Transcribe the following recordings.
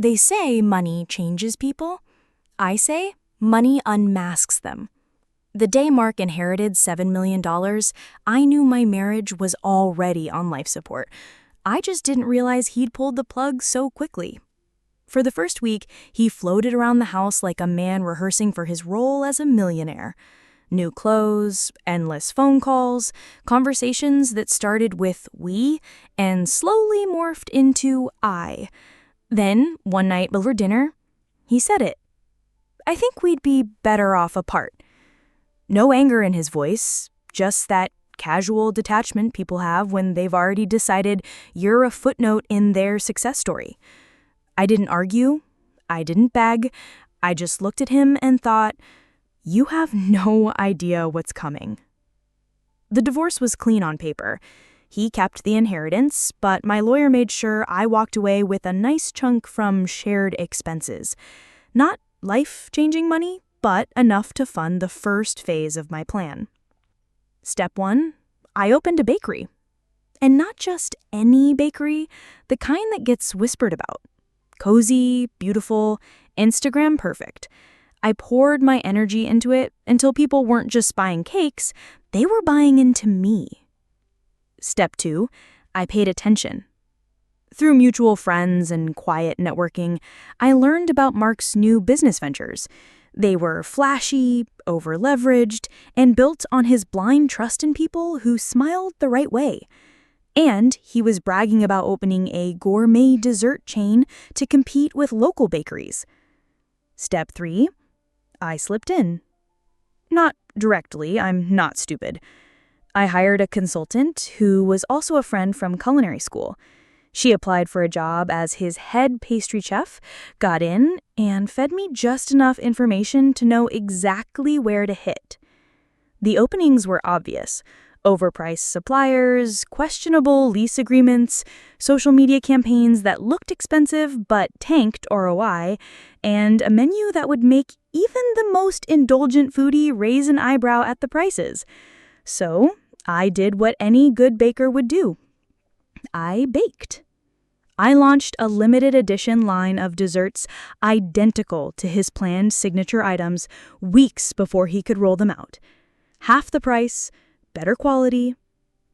They say money changes people. I say money unmasks them. The day Mark inherited $7 million, I knew my marriage was already on life support. I just didn't realize he'd pulled the plug so quickly. For the first week, he floated around the house like a man rehearsing for his role as a millionaire. New clothes, endless phone calls, conversations that started with we and slowly morphed into I. Then, one night over dinner, he said it. I think we'd be better off apart. No anger in his voice, just that casual detachment people have when they've already decided you're a footnote in their success story. I didn't argue. I didn't beg. I just looked at him and thought, you have no idea what's coming. The divorce was clean on paper. He kept the inheritance, but my lawyer made sure I walked away with a nice chunk from shared expenses. Not life-changing money, but enough to fund the first phase of my plan. Step 1, I opened a bakery. And not just any bakery, the kind that gets whispered about. Cozy, beautiful, Instagram perfect. I poured my energy into it until people weren't just buying cakes, they were buying into me. Step 2, I paid attention. Through mutual friends and quiet networking, I learned about Mark's new business ventures. They were flashy, over-leveraged, and built on his blind trust in people who smiled the right way. And he was bragging about opening a gourmet dessert chain to compete with local bakeries. Step 3, I slipped in. Not directly, I'm not stupid. I hired a consultant who was also a friend from culinary school. She applied for a job as his head pastry chef, got in, and fed me just enough information to know exactly where to hit. The openings were obvious. Overpriced suppliers, questionable lease agreements, social media campaigns that looked expensive but tanked ROI, and a menu that would make even the most indulgent foodie raise an eyebrow at the prices. So, I did what any good baker would do. I baked. I launched a limited edition line of desserts identical to his planned signature items weeks before he could roll them out. Half the price, better quality.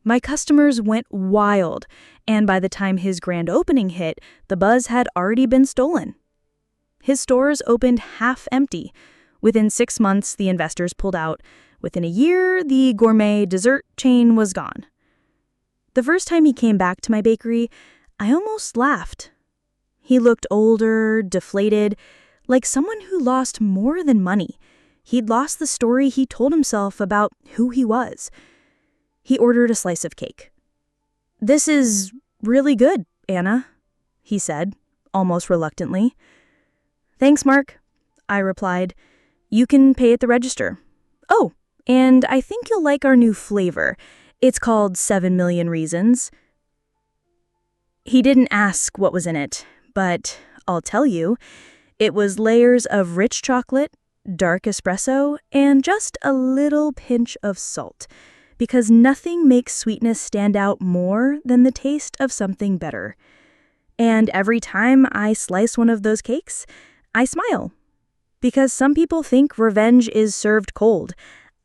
My customers went wild, and by the time his grand opening hit, the buzz had already been stolen. His stores opened half empty. Within 6 months, the investors pulled out. Within a year, the gourmet dessert chain was gone. The first time he came back to my bakery, I almost laughed. He looked older, deflated, like someone who lost more than money. He'd lost the story he told himself about who he was. He ordered a slice of cake. "This is really good, Anna," he said, almost reluctantly. "Thanks, Mark," I replied. "You can pay at the register." "Oh, and I think you'll like our new flavor. It's called 7 Million Reasons." He didn't ask what was in it, but I'll tell you, it was layers of rich chocolate, dark espresso, and just a little pinch of salt, because nothing makes sweetness stand out more than the taste of something better. And every time I slice one of those cakes, I smile, because some people think revenge is served cold.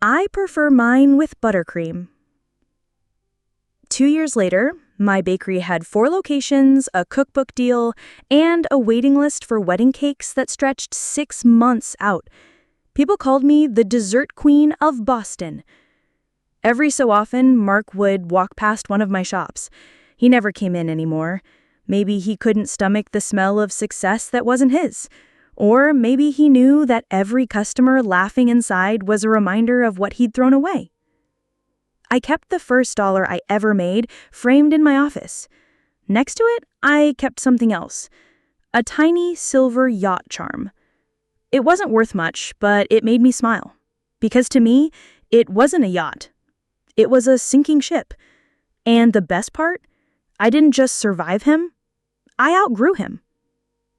I prefer mine with buttercream. 2 years later, my bakery had 4 locations, a cookbook deal, and a waiting list for wedding cakes that stretched 6 months out. People called me the dessert queen of Boston. Every so often, Mark would walk past one of my shops. He never came in anymore. Maybe he couldn't stomach the smell of success that wasn't his. Or maybe he knew that every customer laughing inside was a reminder of what he'd thrown away. I kept the first dollar I ever made framed in my office. Next to it, I kept something else. A tiny silver yacht charm. It wasn't worth much, but it made me smile. Because to me, it wasn't a yacht. It was a sinking ship. And the best part? I didn't just survive him. I outgrew him.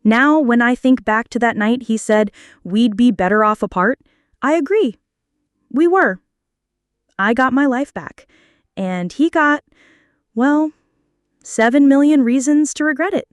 Now, when I think back to that night he said we'd be better off apart, I agree. We were. I got my life back. And he got, well, 7 million reasons to regret it.